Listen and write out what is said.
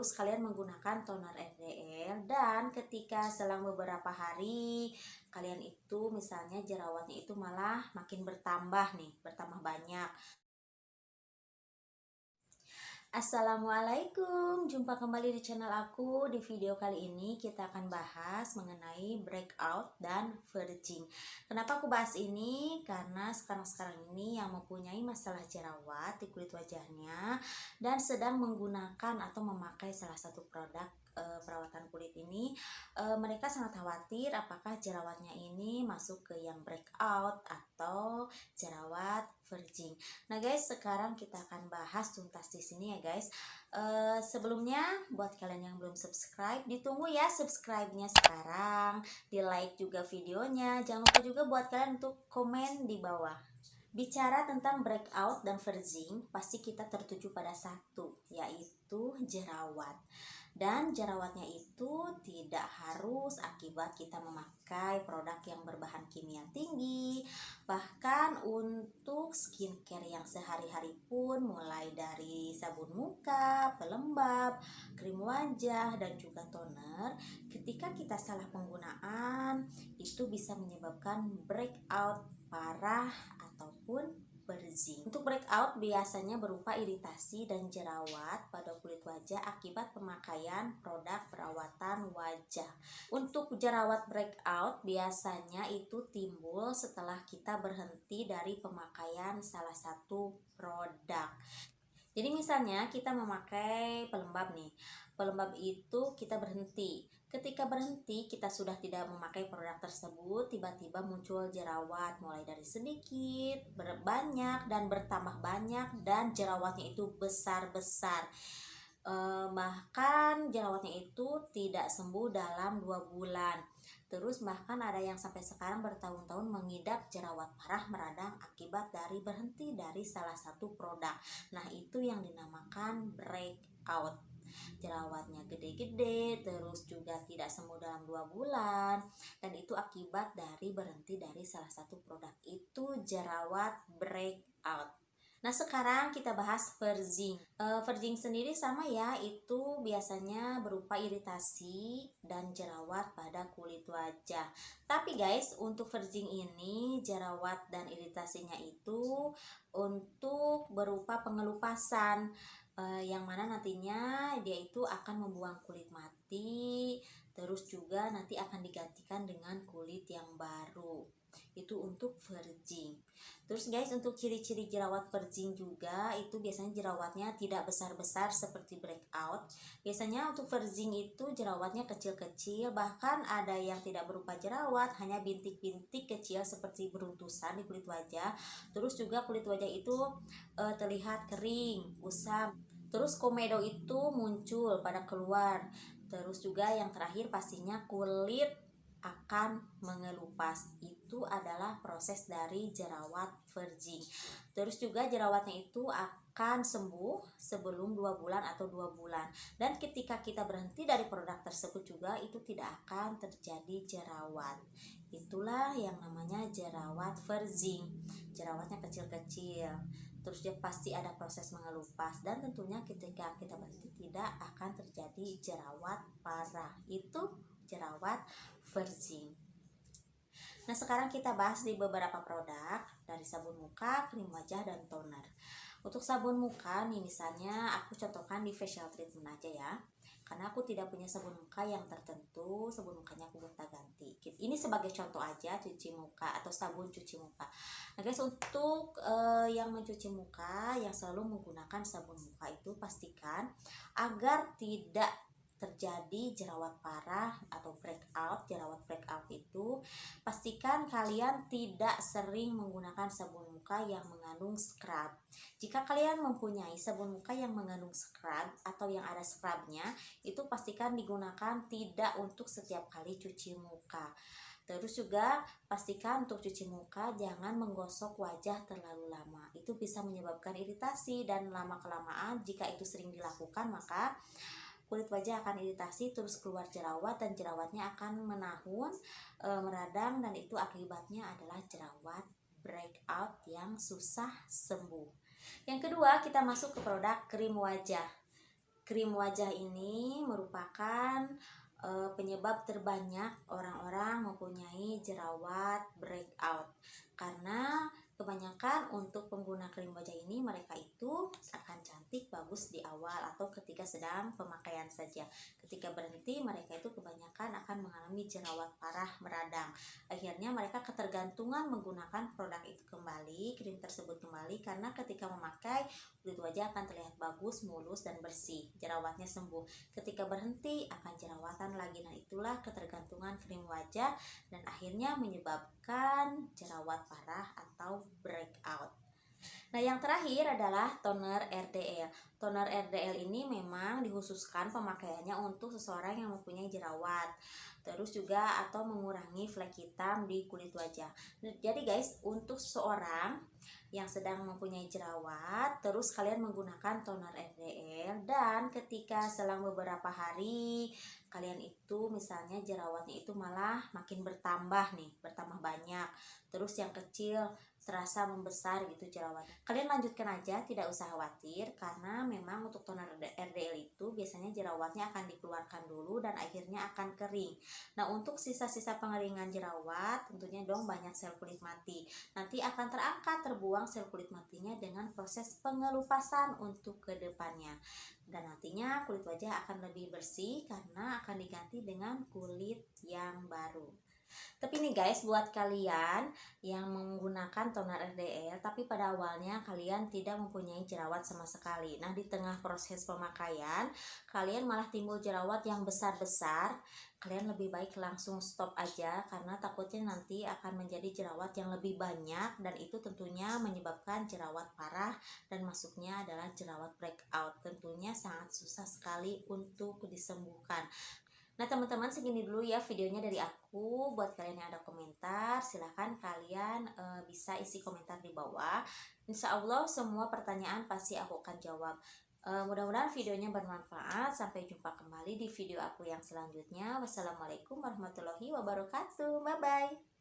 Terus kalian menggunakan toner RDL, dan ketika selang beberapa hari kalian itu misalnya jerawatnya itu malah makin bertambah nih, bertambah banyak. Assalamualaikum, jumpa kembali di channel aku. Di video kali ini kita akan bahas mengenai breakout dan verging. Kenapa aku bahas ini? Karena sekarang ini yang mempunyai masalah jerawat di kulit wajahnya dan sedang menggunakan atau memakai salah satu produk perawatan kulit ini, mereka sangat khawatir apakah jerawatnya ini masuk ke yang breakout atau jerawat verging. Nah guys, sekarang kita akan bahas tuntas di sini ya guys. Sebelumnya buat kalian yang belum subscribe, ditunggu ya subscribe-nya sekarang, di like juga videonya. Jangan lupa juga buat kalian untuk komen di bawah. Bicara tentang breakout dan verging, pasti kita tertuju pada satu, yaitu jerawat. Dan jerawatnya itu tidak harus akibat kita memakai produk yang berbahan kimia tinggi. Bahkan untuk skincare yang sehari-hari pun, mulai dari sabun muka, pelembab, krim wajah, dan juga toner, ketika kita salah penggunaan itu bisa menyebabkan breakout parah ataupun verging. Untuk breakout biasanya berupa iritasi dan jerawat pada kulit wajah akibat pemakaian produk perawatan wajah. Untuk jerawat breakout biasanya itu timbul setelah kita berhenti dari pemakaian salah satu produk. Jadi misalnya kita memakai pelembab nih, pelembab itu kita berhenti. Ketika berhenti, kita sudah tidak memakai produk tersebut, tiba-tiba muncul jerawat mulai dari sedikit, berbanyak, dan bertambah banyak, dan jerawatnya itu besar-besar. Bahkan jerawatnya itu tidak sembuh dalam 2 bulan. Terus bahkan ada yang sampai sekarang bertahun-tahun mengidap jerawat parah meradang akibat dari berhenti dari salah satu produk. Nah itu yang dinamakan breakout. Jerawatnya gede-gede, terus juga tidak sembuh dalam 2 bulan, dan itu akibat dari berhenti dari salah satu produk. Itu jerawat breakout. Nah sekarang kita bahas verging. Verging sendiri sama ya, itu biasanya berupa iritasi dan jerawat pada kulit wajah. Tapi guys, untuk verging ini jerawat dan iritasinya itu untuk berupa pengelupasan, yang mana nantinya dia itu akan membuang kulit mati, terus juga nanti akan digantikan dengan kulit yang baru. Itu untuk verging. Terus guys, untuk ciri-ciri jerawat verging juga itu biasanya jerawatnya tidak besar-besar seperti breakout. Biasanya untuk verging itu jerawatnya kecil-kecil, bahkan ada yang tidak berupa jerawat, hanya bintik-bintik kecil seperti beruntusan di kulit wajah. Terus juga kulit wajah itu terlihat kering, usam. Terus komedo itu muncul pada keluar. Terus juga yang terakhir pastinya kulit akan mengelupas. Itu adalah proses dari jerawat verging. Terus juga jerawatnya itu akan sembuh sebelum 2 bulan atau 2 bulan. Dan ketika kita berhenti dari produk tersebut juga itu tidak akan terjadi jerawat. Itulah yang namanya jerawat verging. Jerawatnya kecil-kecil. Terus dia pasti ada proses mengelupas, dan tentunya ketika kita berhenti tidak akan terjadi jerawat parah. Itu jerawat verging. Nah sekarang kita bahas di beberapa produk dari sabun muka, krim wajah, dan toner. Untuk sabun muka nih, misalnya aku contohkan di facial treatment aja ya, karena aku tidak punya sabun muka yang tertentu, sabun mukanya aku gonta-ganti. Ini sebagai contoh aja, cuci muka atau sabun cuci muka. Nah guys, untuk yang mencuci muka, yang selalu menggunakan sabun muka itu pastikan agar tidak terjadi jerawat parah atau breakout. Jerawat breakout itu pastikan kalian tidak sering menggunakan sabun muka yang mengandung scrub. Jika kalian mempunyai sabun muka yang mengandung scrub atau yang ada scrubnya, itu pastikan digunakan tidak untuk setiap kali cuci muka. Terus juga pastikan untuk cuci muka jangan menggosok wajah terlalu lama. Itu bisa menyebabkan iritasi, dan lama-kelamaan jika itu sering dilakukan maka kulit wajah akan iritasi, terus keluar jerawat, dan jerawatnya akan menahun, meradang, dan itu akibatnya adalah jerawat breakout yang susah sembuh. Yang kedua, kita masuk ke produk krim wajah. Krim wajah ini merupakan penyebab terbanyak orang-orang mempunyai jerawat breakout, karena kebanyakan untuk pengguna krim wajah ini mereka itu akan cantik bagus di awal atau ketika sedang pemakaian saja. Ketika berhenti mereka itu kebanyakan akan mengalami jerawat parah meradang. Akhirnya mereka ketergantungan menggunakan produk itu kembali, krim tersebut kembali, karena ketika memakai kulit wajah akan terlihat bagus, mulus dan bersih, jerawatnya sembuh. Ketika berhenti akan jerawatan lagi. Nah, itulah ketergantungan krim wajah dan akhirnya menyebabkan jerawat parah atau breakout. Nah, yang terakhir adalah toner RDL. Toner RDL ini memang dikhususkan pemakaiannya untuk seseorang yang mempunyai jerawat, terus juga atau mengurangi flek hitam di kulit wajah. Jadi guys, untuk seseorang yang sedang mempunyai jerawat, terus kalian menggunakan toner RDL, dan ketika selang beberapa hari kalian itu misalnya jerawatnya itu malah makin bertambah nih, bertambah banyak, terus yang kecil terasa membesar gitu jerawatnya, kalian lanjutkan aja, tidak usah khawatir, karena memang untuk toner RDL itu biasanya jerawatnya akan dikeluarkan dulu dan akhirnya akan kering. Nah, untuk sisa-sisa pengeringan jerawat tentunya dong banyak sel kulit mati, nanti akan terangkat, terbuang sel kulit matinya dengan proses pengelupasan untuk kedepannya, dan nantinya kulit wajah akan lebih bersih karena akan diganti dengan kulit yang baru. Tapi nih guys, buat kalian yang menggunakan toner RDL tapi pada awalnya kalian tidak mempunyai jerawat sama sekali, nah di tengah proses pemakaian kalian malah timbul jerawat yang besar-besar, kalian lebih baik langsung stop aja, karena takutnya nanti akan menjadi jerawat yang lebih banyak, dan itu tentunya menyebabkan jerawat parah dan masuknya adalah jerawat breakout. Tentunya sangat susah sekali untuk disembuhkan. Nah teman-teman, segini dulu ya videonya dari aku. Buat kalian yang ada komentar, silahkan kalian bisa isi komentar di bawah. Insya Allah semua pertanyaan pasti aku akan jawab. Mudah-mudahan videonya bermanfaat. Sampai jumpa kembali di video aku yang selanjutnya. Wassalamualaikum warahmatullahi wabarakatuh. Bye bye.